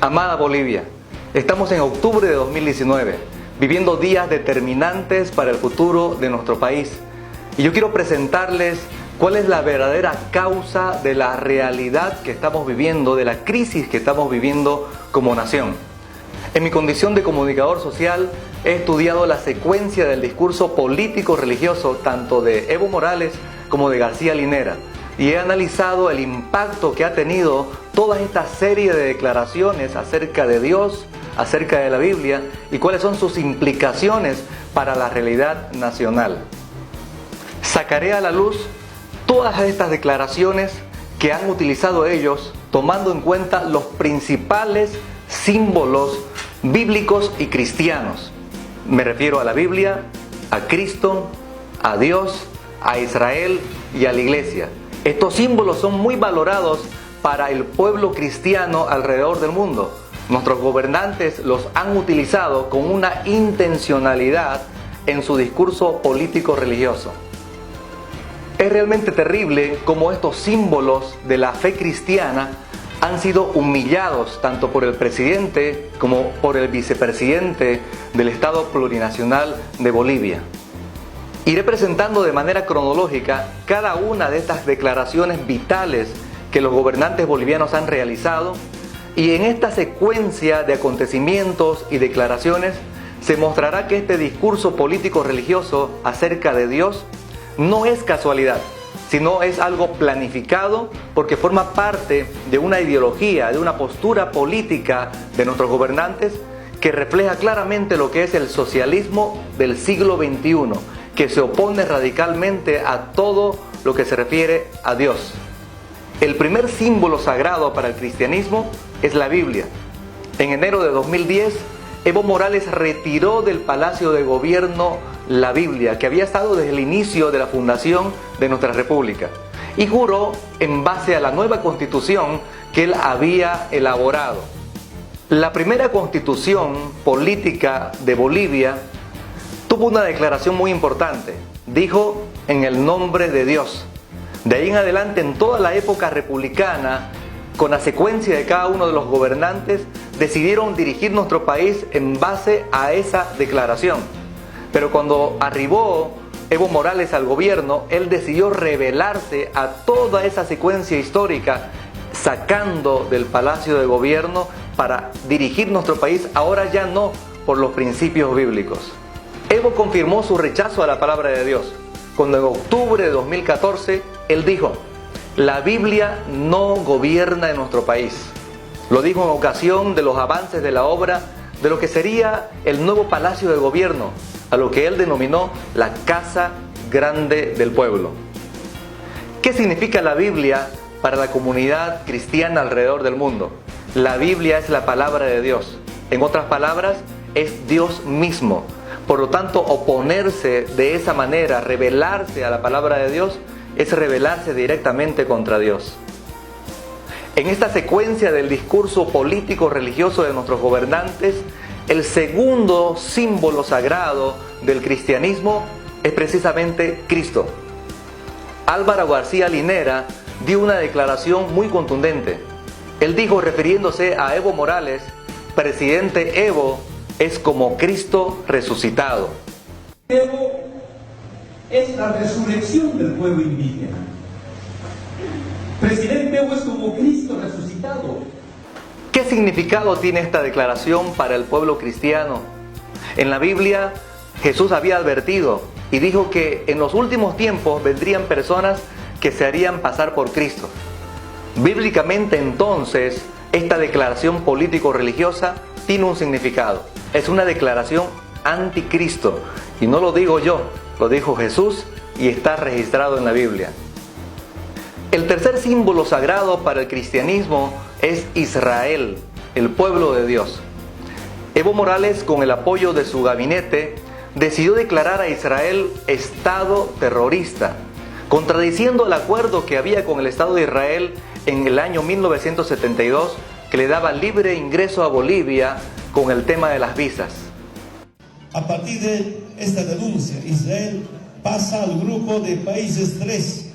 Amada Bolivia, estamos en octubre de 2019, viviendo días determinantes para el futuro de nuestro país. Y yo quiero presentarles cuál es la verdadera causa de la realidad que estamos viviendo, de la crisis que estamos viviendo como nación. En mi condición de comunicador social, he estudiado la secuencia del discurso político-religioso tanto de Evo Morales como de García Linera. Y he analizado el impacto que ha tenido toda esta serie de declaraciones acerca de Dios, acerca de la Biblia y cuáles son sus implicaciones para la realidad nacional. Sacaré a la luz todas estas declaraciones que han utilizado ellos tomando en cuenta los principales símbolos bíblicos y cristianos. Me refiero a la Biblia, a Cristo, a Dios, a Israel y a la Iglesia. Estos símbolos son muy valorados para el pueblo cristiano alrededor del mundo. Nuestros gobernantes los han utilizado con una intencionalidad en su discurso político-religioso. Es realmente terrible cómo estos símbolos de la fe cristiana han sido humillados tanto por el presidente como por el vicepresidente del Estado Plurinacional de Bolivia. Iré presentando de manera cronológica cada una de estas declaraciones vitales que los gobernantes bolivianos han realizado, y en esta secuencia de acontecimientos y declaraciones se mostrará que este discurso político-religioso acerca de Dios no es casualidad, sino es algo planificado porque forma parte de una ideología, de una postura política de nuestros gobernantes que refleja claramente lo que es el socialismo del siglo XXI, que se opone radicalmente a todo lo que se refiere a Dios. El primer símbolo sagrado para el cristianismo es la Biblia. En enero de 2010, Evo Morales retiró del Palacio de Gobierno la Biblia, que había estado desde el inicio de la fundación de nuestra República, y juró en base a la nueva constitución que él había elaborado. La primera constitución política de Bolivia tuvo una declaración muy importante. Dijo: en el nombre de Dios. De ahí en adelante, en toda la época republicana, con la secuencia de cada uno de los gobernantes, decidieron dirigir nuestro país en base a esa declaración. Pero cuando arribó Evo Morales al gobierno, él decidió rebelarse a toda esa secuencia histórica, sacando del Palacio de Gobierno para dirigir nuestro país, ahora ya no por los principios bíblicos. Evo confirmó su rechazo a la palabra de Dios, cuando en octubre de 2014 él dijo: la Biblia no gobierna en nuestro país. Lo dijo en ocasión de los avances de la obra de lo que sería el nuevo Palacio de Gobierno, a lo que él denominó la Casa Grande del Pueblo. ¿Qué significa la Biblia para la comunidad cristiana alrededor del mundo? La Biblia es la palabra de Dios. En otras palabras, es Dios mismo. Por lo tanto, oponerse de esa manera, rebelarse a la palabra de Dios, es rebelarse directamente contra Dios. En esta secuencia del discurso político-religioso de nuestros gobernantes, el segundo símbolo sagrado del cristianismo es precisamente Cristo. Álvaro García Linera dio una declaración muy contundente. Él dijo, refiriéndose a Evo Morales: presidente Evo es como Cristo resucitado. Evo es la resurrección del pueblo indígena. Presidente Evo es como Cristo resucitado. ¿Qué significado tiene esta declaración para el pueblo cristiano? En la Biblia, Jesús había advertido y dijo que en los últimos tiempos vendrían personas que se harían pasar por Cristo. Bíblicamente, entonces, esta declaración político-religiosa tiene un significado. Es una declaración anticristo. Y no lo digo yo, lo dijo Jesús y está registrado en la Biblia. El tercer símbolo sagrado para el cristianismo es Israel, el pueblo de Dios. Evo Morales, con el apoyo de su gabinete, decidió declarar a Israel Estado terrorista, contradiciendo el acuerdo que había con el Estado de Israel en el año 1972, que le daba libre ingreso a Bolivia con el tema de las visas. A partir de esta denuncia, Israel pasa al grupo de países 3,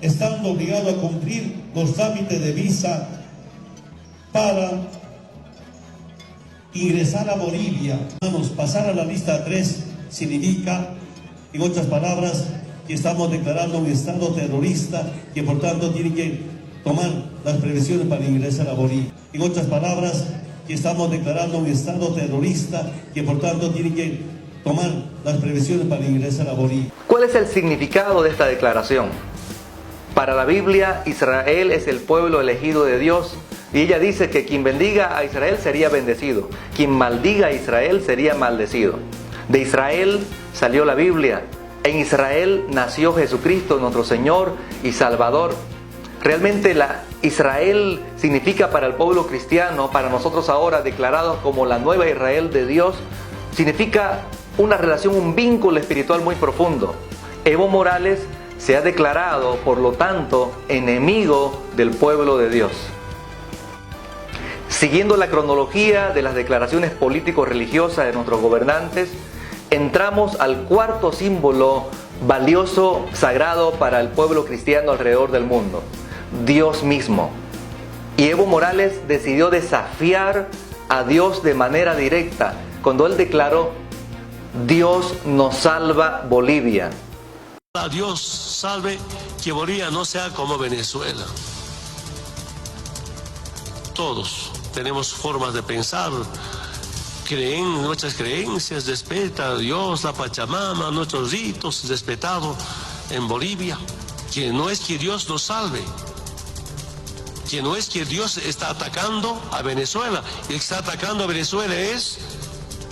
estando obligado a cumplir los trámites de visa para ingresar a Bolivia. Vamos, pasar a la lista 3 significa, en otras palabras, que estamos declarando un estado terrorista, que por tanto tiene que tomar las prevenciones para ingresar a Bolivia. En otras palabras, que estamos declarando un estado terrorista, que por tanto tiene que tomar las prevenciones para ingresar a Bolivia. ¿Cuál es el significado de esta declaración? Para la Biblia, Israel es el pueblo elegido de Dios, y ella dice que quien bendiga a Israel sería bendecido, quien maldiga a Israel sería maldecido. De Israel salió la Biblia, en Israel nació Jesucristo, nuestro Señor y Salvador. Realmente Israel significa para el pueblo cristiano, para nosotros ahora declarados como la nueva Israel de Dios, significa una relación, un vínculo espiritual muy profundo. Evo Morales se ha declarado, por lo tanto, enemigo del pueblo de Dios. Siguiendo la cronología de las declaraciones político-religiosas de nuestros gobernantes, entramos al cuarto símbolo valioso, sagrado para el pueblo cristiano alrededor del mundo: Dios mismo. Y Evo Morales decidió desafiar a Dios de manera directa cuando él declaró: Dios nos salva Bolivia. Dios salve que Bolivia no sea como Venezuela. Todos tenemos formas de pensar, creen nuestras creencias, respeta a Dios, la Pachamama, nuestros ritos, respetado en Bolivia. Que no es que Dios nos salve, que no es que Dios está atacando a Venezuela. El que está atacando a Venezuela es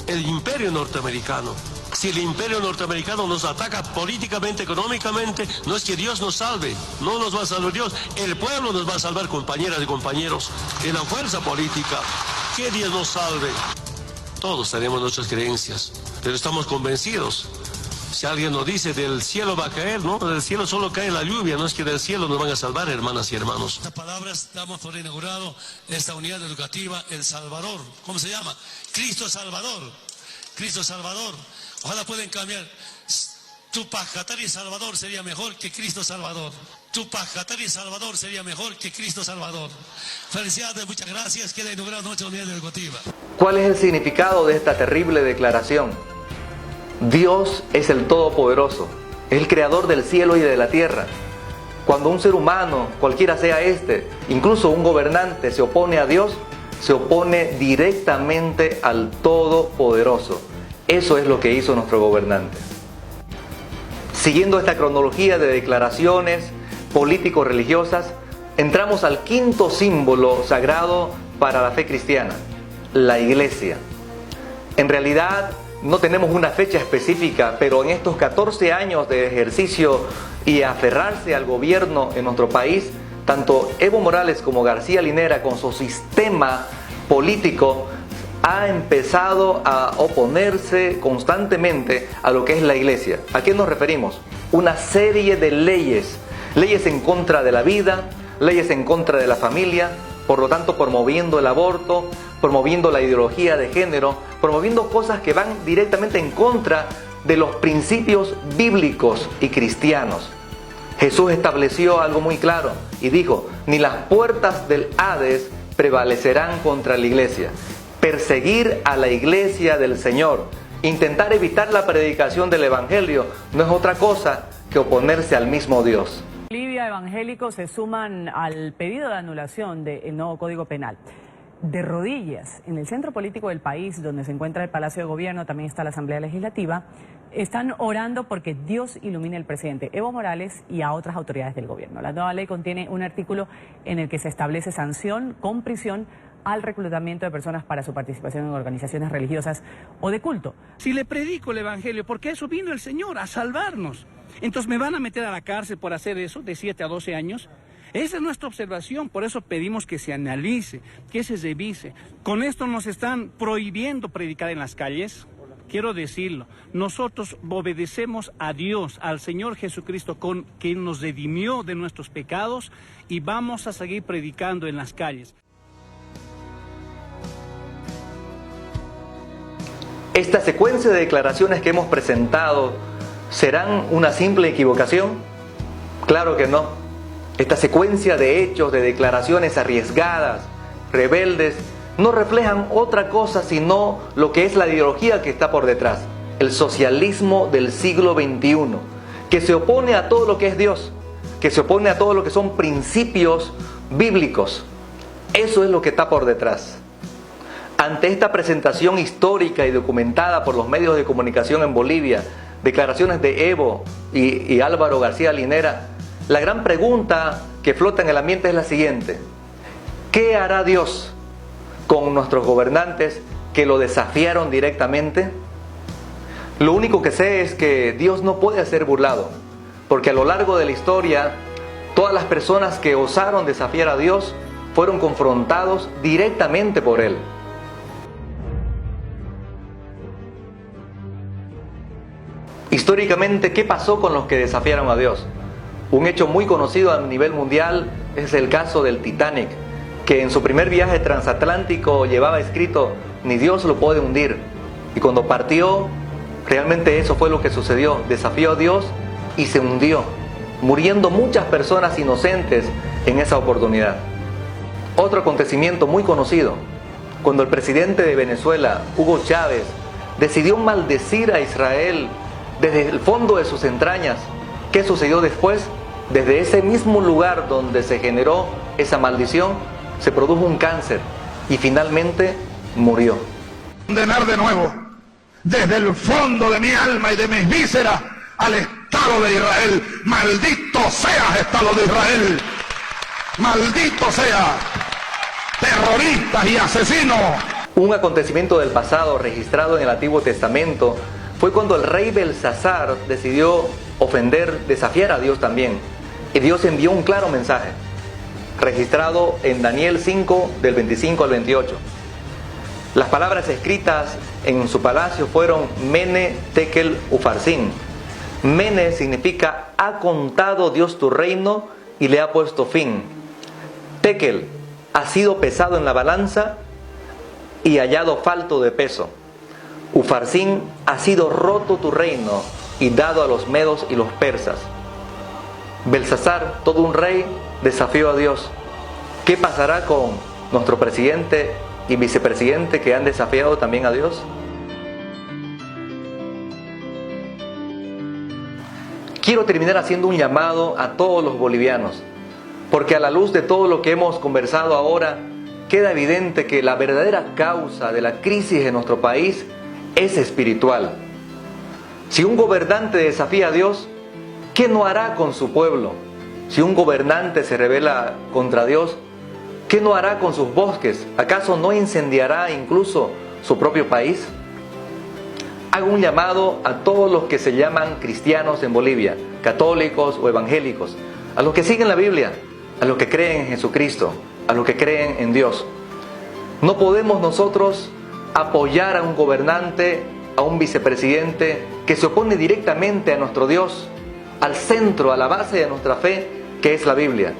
el imperio norteamericano. Si el imperio norteamericano nos ataca políticamente, económicamente, no es que Dios nos salve, no nos va a salvar Dios, el pueblo nos va a salvar, compañeras y compañeros, de la fuerza política. Que Dios nos salve. Todos tenemos nuestras creencias, pero estamos convencidos. Si alguien nos dice del cielo va a caer, no, del cielo solo cae la lluvia, no es que del cielo nos van a salvar, hermanas y hermanos. Estas palabras damos por inaugurado esta unidad educativa El Salvador. ¿Cómo se llama? Cristo Salvador. Cristo Salvador. Ojalá pueden cambiar. Tupac Katari Salvador sería mejor que Cristo Salvador. Tupac Katari Salvador sería mejor que Cristo Salvador. Felicidades, muchas gracias. Queda inaugurada nuestra unidad educativa. ¿Cuál es el significado de esta terrible declaración? Dios es el Todopoderoso, es el creador del cielo y de la tierra. Cuando un ser humano, cualquiera sea este, incluso un gobernante, se opone a Dios, se opone directamente al Todopoderoso. Eso es lo que hizo nuestro gobernante. Siguiendo esta cronología de declaraciones político-religiosas, entramos al quinto símbolo sagrado para la fe cristiana: la iglesia. En realidad no tenemos una fecha específica, pero en estos 14 años de ejercicio y aferrarse al gobierno en nuestro país, tanto Evo Morales como García Linera, con su sistema político, ha empezado a oponerse constantemente a lo que es la iglesia. ¿A qué nos referimos? Una serie de leyes en contra de la vida, leyes en contra de la familia, por lo tanto promoviendo el aborto, promoviendo la ideología de género, promoviendo cosas que van directamente en contra de los principios bíblicos y cristianos. Jesús estableció algo muy claro y dijo: ni las puertas del Hades prevalecerán contra la iglesia. Perseguir a la iglesia del Señor, intentar evitar la predicación del Evangelio, no es otra cosa que oponerse al mismo Dios. Bolivia, evangélicos se suman al pedido de anulación del nuevo Código Penal. De rodillas, en el centro político del país, donde se encuentra el Palacio de Gobierno, también está la Asamblea Legislativa, están orando porque Dios ilumine al presidente Evo Morales y a otras autoridades del gobierno. La nueva ley contiene un artículo en el que se establece sanción con prisión al reclutamiento de personas para su participación en organizaciones religiosas o de culto. Si le predico el Evangelio, porque eso vino el Señor, a salvarnos. Entonces, ¿me van a meter a la cárcel por hacer eso de 7 a 12 años? Esa es nuestra observación, por eso pedimos que se analice, que se revise. Con esto nos están prohibiendo predicar en las calles. Quiero decirlo, nosotros obedecemos a Dios, al Señor Jesucristo, con quien nos redimió de nuestros pecados, y vamos a seguir predicando en las calles. ¿Esta secuencia de declaraciones que hemos presentado serán una simple equivocación? Claro que no. Esta secuencia de hechos, de declaraciones arriesgadas, rebeldes, no reflejan otra cosa sino lo que es la ideología que está por detrás, el socialismo del siglo XXI, que se opone a todo lo que es Dios, que se opone a todo lo que son principios bíblicos. Eso es lo que está por detrás. Ante esta presentación histórica y documentada por los medios de comunicación en Bolivia, declaraciones de Evo y Álvaro García Linera, la gran pregunta que flota en el ambiente es la siguiente: ¿qué hará Dios con nuestros gobernantes que lo desafiaron directamente? Lo único que sé es que Dios no puede ser burlado, porque a lo largo de la historia, todas las personas que osaron desafiar a Dios fueron confrontados directamente por Él. Históricamente, ¿qué pasó con los que desafiaron a Dios? Un hecho muy conocido a nivel mundial es el caso del Titanic, que en su primer viaje transatlántico llevaba escrito: ni Dios lo puede hundir. Y cuando partió, realmente eso fue lo que sucedió. Desafió a Dios y se hundió, muriendo muchas personas inocentes en esa oportunidad. Otro acontecimiento muy conocido, cuando el presidente de Venezuela, Hugo Chávez, decidió maldecir a Israel desde el fondo de sus entrañas. ¿Qué sucedió después? Desde ese mismo lugar donde se generó esa maldición, se produjo un cáncer y finalmente murió. Condenar de nuevo, desde el fondo de mi alma y de mis vísceras, al Estado de Israel. Maldito seas, Estado de Israel. Maldito sea, terroristas y asesinos. Un acontecimiento del pasado registrado en el Antiguo Testamento fue cuando el rey Belsasar decidió ofender, desafiar a Dios también. Y Dios envió un claro mensaje, registrado en Daniel 5, del 25 al 28. Las palabras escritas en su palacio fueron: Mene, Tekel, Ufarsin. Mene significa: ha contado Dios tu reino y le ha puesto fin. Tekel: ha sido pesado en la balanza y hallado falto de peso. Ufarsin: ha sido roto tu reino y dado a los medos y los persas. Belsasar, todo un rey, desafió a Dios. ¿Qué pasará con nuestro presidente y vicepresidente que han desafiado también a Dios? Quiero terminar haciendo un llamado a todos los bolivianos, porque a la luz de todo lo que hemos conversado ahora, queda evidente que la verdadera causa de la crisis en nuestro país es espiritual. Si un gobernante desafía a Dios, ¿qué no hará con su pueblo? Si un gobernante se rebela contra Dios, ¿qué no hará con sus bosques? ¿Acaso no incendiará incluso su propio país? Hago un llamado a todos los que se llaman cristianos en Bolivia, católicos o evangélicos, a los que siguen la Biblia, a los que creen en Jesucristo, a los que creen en Dios. No podemos nosotros apoyar a un gobernante, a un vicepresidente que se opone directamente a nuestro Dios, al centro, a la base de nuestra fe, que es la Biblia.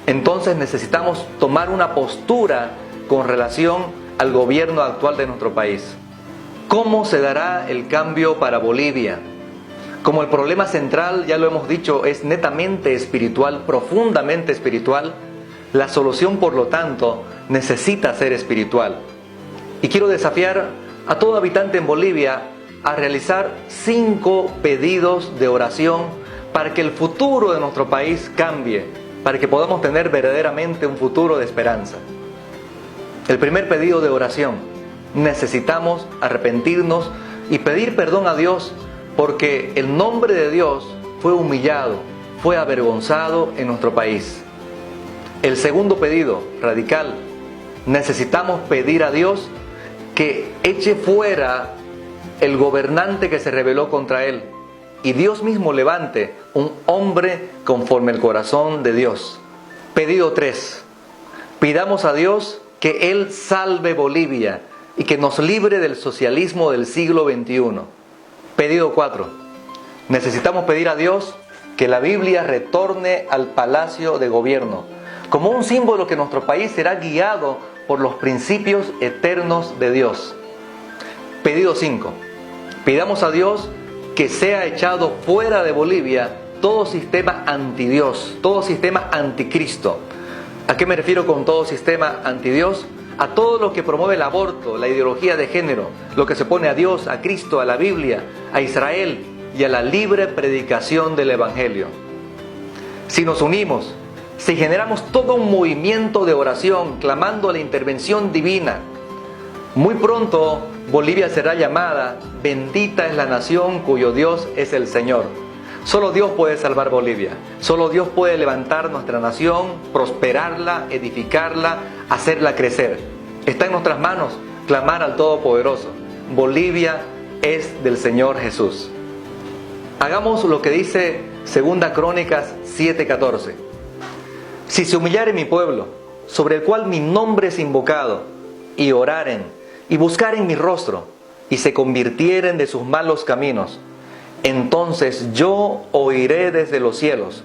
Entonces necesitamos tomar una postura con relación al gobierno actual de nuestro país. ¿Cómo se dará el cambio para Bolivia? Como el problema central, ya lo hemos dicho, es netamente espiritual, profundamente espiritual, la solución, por lo tanto, necesita ser espiritual. Y quiero desafiar a todo habitante en Bolivia a realizar 5 pedidos de oración para que el futuro de nuestro país cambie, para que podamos tener verdaderamente un futuro de esperanza. El primer pedido de oración: necesitamos arrepentirnos y pedir perdón a Dios, porque el nombre de Dios fue humillado, fue avergonzado en nuestro país. El segundo pedido radical: necesitamos pedir a Dios que eche fuera el gobernante que se rebeló contra él, y Dios mismo levante un hombre conforme el corazón de Dios. Pedido 3: pidamos a Dios que Él salve Bolivia y que nos libre del socialismo del siglo XXI. Pedido 4: necesitamos pedir a Dios que la Biblia retorne al palacio de gobierno, como un símbolo que nuestro país será guiado por los principios eternos de Dios. Pedido 5: pidamos a Dios que sea echado fuera de Bolivia todo sistema antidios, todo sistema anticristo. ¿A qué me refiero con todo sistema antidios? a todo lo que promueve el aborto, la ideología de género, lo que se opone a Dios, a Cristo, a la Biblia, a Israel y a la libre predicación del Evangelio. Si nos unimos, si generamos todo un movimiento de oración clamando a la intervención divina, muy pronto Bolivia será llamada bendita es la nación cuyo Dios es el Señor. Solo Dios puede salvar Bolivia. Solo Dios puede levantar nuestra nación, prosperarla, edificarla, hacerla crecer. Está en nuestras manos clamar al Todopoderoso. Bolivia es del Señor Jesús. Hagamos lo que dice 2 Crónicas 7:14. Si se humillare mi pueblo, sobre el cual mi nombre es invocado, y oraren, y buscaren mi rostro, y se convirtieren de sus malos caminos, entonces yo oiré desde los cielos,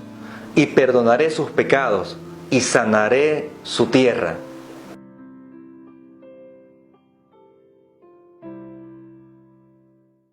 y perdonaré sus pecados, y sanaré su tierra.